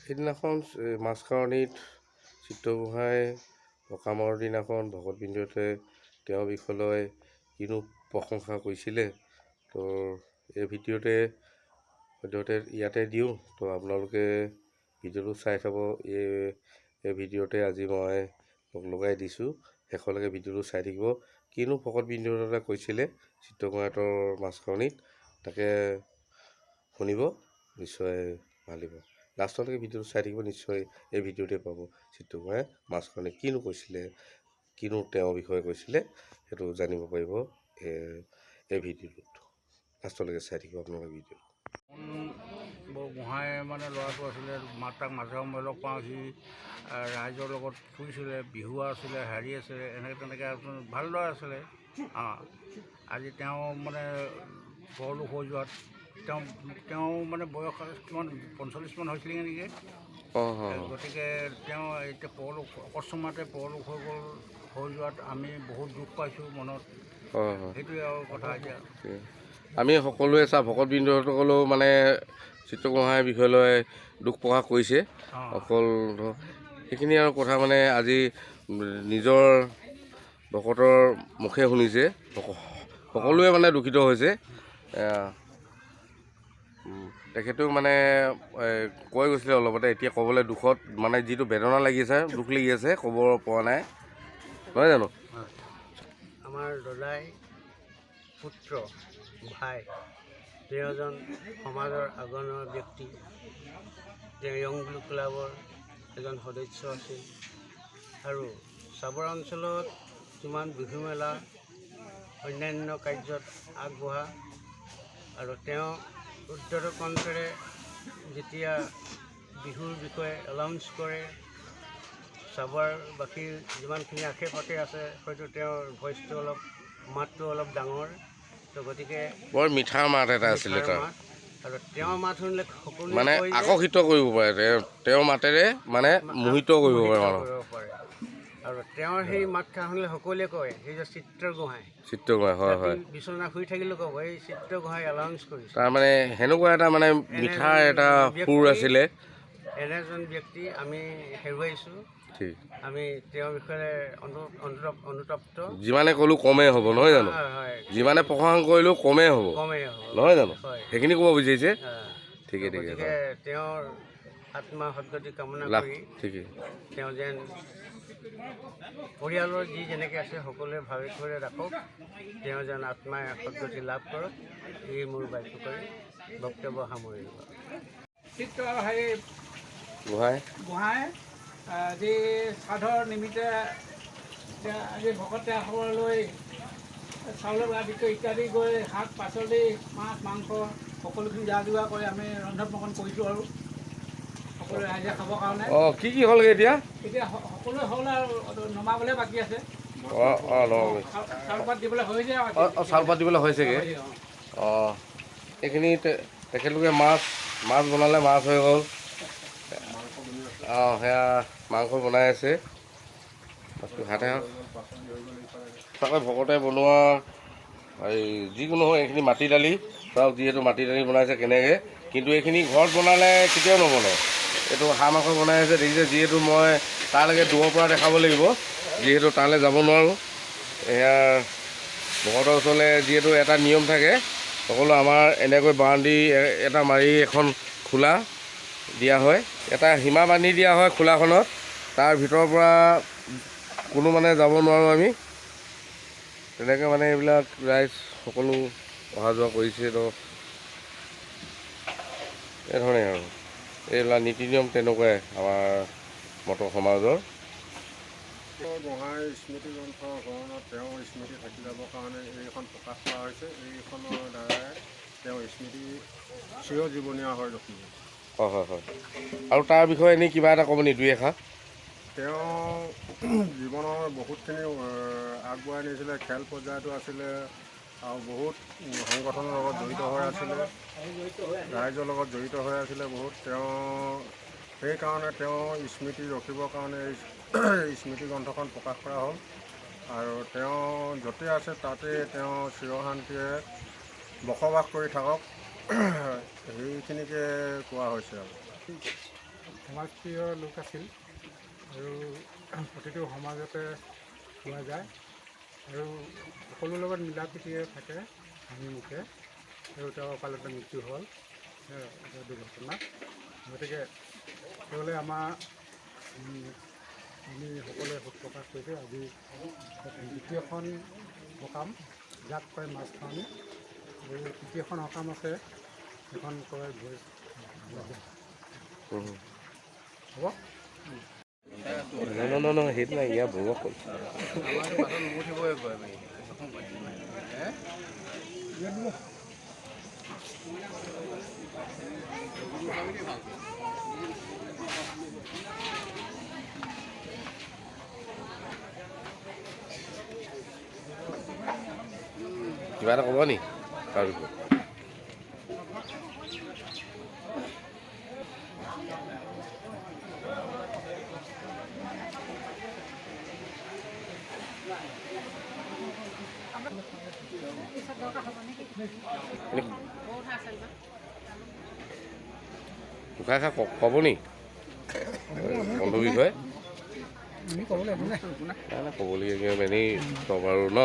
সেইদিনাখন মাছখৰণিত চিত্ৰগোহাঁই সকামৰ দিনাখন ভকতবৃন্দতে তেওঁৰ বিষয়লৈ কিনো প্ৰশংসা কৰিছিলে। তো এই ভিডিঅ'তে সদ্যহতে ইয়াতে দিওঁ। তো আপোনালোকে ভিডিঅ'টো চাই চাব। এই ভিডিঅ'তে আজি মই লগাই দিছোঁ, শেষলৈকে ভিডিঅ'টো চাই থাকিব। কিনো ভকতবৃন্দতে কৈছিলে চিত্ৰগোহাঁইৰ মাছখৰণিত, তাকে শুনিব, নিশ্চয় ভাল লাগিব। লাষ্টলৈকে ভিডিঅ'টো চাই থাকিব, নিশ্চয় এই ভিডিঅ'তে পাব চিত্ৰগোহাঁই মাছখৰণিত কিনো কৈছিলে, কিনো তেওঁৰ বিষয়ে কৈছিলে, সেইটো জানিব পাৰিব এই ভিডিঅ'টোত। লাষ্টলৈকে চাই থাকিব আপোনালোকে ভিডিঅ'টো। গোহাঁই মানে ল'ৰাটো আছিলে, তাক মাজে সময়ে লগ পাওঁ। সি ৰাইজৰ লগত ফুৰিছিলে, বিহু আছিলে, হেৰি আছিলে, তেনেকৈ ভাল ল'ৰা আছিলে। আজি তেওঁ মানে পৰলোক হৈ যোৱাত তেওঁ মানে বয়স কিমান 45মান হৈছিলে নেকি। গতিকে তেওঁ এতিয়া পৰলোক অকস্মাতে পৰলোক হৈ যোৱাত আমি বহুত দুখ পাইছোঁ মনত। সেইটোৱে আৰু কথা। এতিয়া আমি সকলোৱে ভকতবৃন্দসকলেও মানে চিত্ৰগোহাঁইৰ বিষয়লৈ দুখ প্ৰকাশ কৰিছে। অকল সেইখিনি আৰু কথা মানে আজি নিজৰ ভকতৰ মুখে শুনিছে, সকলোৱে মানে দূষিত হৈছে। তেখেতেও মানে কৈ গৈছিলে অলপতে, এতিয়া ক'বলৈ দুখত মানে যিটো বেদনা লাগি আছে, দুখ লাগি আছে, ক'ব পৰা নাই, নহয় জানো? আমাৰ দদাই পুত্ৰ ভাই, তেওঁ এজন সমাজৰ আগৰণুৱা ব্যক্তি। তেওঁ য়ং ব্লু ক্লাবৰ এজন সদস্য আছিল আৰু চাবৰ অঞ্চলত কিমান বিহু মেলা অন্যান্য কাৰ্যত আগবঢ়া। আৰু তেওঁ উদ্ধত কণ্ঠৰে যেতিয়া বিহুৰ বিষয়ে এলাউন্স কৰে, চাবুৱাৰবাসীৰ যিমানখিনি আশে পাশে আছে, হয়তো তেওঁৰ ভইচটো মাতটো অলপ ডাঙৰ। তো গতিকে বৰ মিঠা মাত এটা আছিলে তাৰ, আৰু তেওঁৰ মাত শুনিলে সকলোৱে মানে আকৰ্ষিত কৰিব পাৰে, তেওঁৰ মাতেৰে মানে মোহিত কৰিব পাৰে। আৰু তেওঁৰ সেই মাতষাৰ শুনিলে সকলোৱে কয় সেই যে চিত্ৰগোহাঁই। হয় হয়, বিচনা শুই থাকিলেও ক'ব এই চিত্ৰগোহাঁই এলাউন্স কৰিছে। তাৰমানে সেনেকুৱা এটা মানে মিঠা এটা সুৰ আছিলে। এনে এজন ব্যক্তি আমি হেৰুৱাইছোঁ। আমি তেওঁৰ বিষয়ে অনুতপ্ত। যিমানে ক'লোঁ কমেই হ'ব, নহয় জানো? যিমানে প্ৰশংসা কৰিলেও কমেই হ'ব, নহয় জানো? সেইখিনি ক'ব বিচাৰিছে। ঠিকে ঠিকে, তেওঁৰ আত্মা সদ্গতি কামনা কৰি তেওঁ যেন পৰিয়ালৰ যি যেনেকৈ আছে সকলোৱে ভাবি কৰি ৰাখক, তেওঁ যেন আত্মাই সদ্গতি লাভ কৰক, এই মোৰ বাক্য কৰি বক্তব্য সামৰিলোঁ। গোহাঁই আজি শ্ৰাদ্ধৰ নিমিত্তে আজি ভকতে আখৰলৈ চাউলৰ আদিত্য ইত্যাদি গৈ শাক পাচলি মাছ মাংস সকলোখিনি যা যোগাৰ কৰি আমি ৰন্ধন প্ৰকৰণ কৰিছোঁ আৰু সকলো ৰাইজে খাবৰ কাৰণে। কি কি হ'লগৈ এতিয়া? সকলোৱে হ'ল আৰু নমাবলৈ বাকী আছে। চাউলপাত দিবলৈ হৈছে, চাউলপাত দিবলৈ হৈছেগৈ। এইখিনি তেখেতলোকে মাছ বনালে, মাছ হৈ গ'ল। সেয়া মাংস বনাই আছে। হাতে তাকে ভকতে বনোৱা এই যিকোনো হয়, এইখিনি মাটি দালি চাওক, যিহেতু মাটি দালি বনাইছে কেনেকৈ, কিন্তু এইখিনি ঘৰত বনালে কেতিয়াও নবনে। এইটো হাঁহ মাংস বনাই আছে দেখিছে, যিহেতু মই তালৈকে দূৰৰ পৰা দেখাব লাগিব, যিহেতু তালৈ যাব নোৱাৰোঁ। এয়া ভকতৰ ওচৰলৈ যিহেতু এটা নিয়ম থাকে, সকলো আমাৰ এনেকৈ বাউণ্ডেৰী এটা মাৰি এখন খোলা দিয়া হয়, এটা সীমা বান্ধি দিয়া হয় খোলাখনত, তাৰ ভিতৰৰ পৰা কোনো মানে যাব নোৱাৰোঁ আমি। তেনেকৈ মানে এইবিলাক ৰাইজ সকলো অহা যোৱা কৰিছে। তো এইধৰণে আৰু এইবিলাক নীতি নিয়ম তেনেকুৱাই আমাৰ মটৰ সমাজৰ। গোহাঁইৰ স্মৃতি গ্ৰন্থখনত তেওঁৰ স্মৃতি থাকি যাবৰ কাৰণে এইখন প্ৰকাশ কৰা হৈছে। এইখনৰ দ্বাৰাই তেওঁৰ স্মৃতি চিৰজীৱনীয়া হৈ ৰখিব। হয়। আৰু তাৰ বিষয়ে এনেই কিবা এটা ক'ব নি, দুই এষাৰ? তেওঁ জীৱনৰ বহুতখিনি আগবঢ়াই নিছিলে, খেল পৰ্যায়তো আছিলে আৰু বহুত সংগঠনৰ লগত জড়িত হৈ আছিলে, ৰাইজৰ লগত জড়িত হৈ আছিলে বহুত। তেওঁ সেইকাৰণে তেওঁ স্মৃতি ৰখিবৰ কাৰণে এই স্মৃতি গ্ৰন্থখন প্ৰকাশ কৰা হ'ল। আৰু তেওঁ য'তে আছে তাতে তেওঁ চিৰশান্তিৰে বসবাস কৰি থাকক, সেইখিনিকে কোৱা হৈছে আৰু। সমাজপ্ৰিয় লোক আছিল আৰু প্ৰতিটো সমাজতে পোৱা যায় আৰু সকলোৰ লগত মিলা প্ৰীতিৰে থাকে হাঁহি মুখে আৰু তেওঁ অকালতে মৃত্যু হ'ল এটা দুৰ্ঘটনাত। গতিকে তেওঁলৈ আমি সকলোৱে শোক প্ৰকাশ কৰিছোঁ। আজি দ্বিতীয়খন সকাম যাক কয় মাছখৰাণী আৰু তৃতীয়খন সকাম আছে এখন কয় ভোজ। হ'ব ন সেইটো নাই ইয়াৰ ভোগক ক'ল কিবা এটা ক'ব নি তাৰ বিষয়ে? মুখা খা ক'ব নি বন্ধুৰ বিষয়ে? নাই ক'বলগীয়া এনেই তব আৰু ন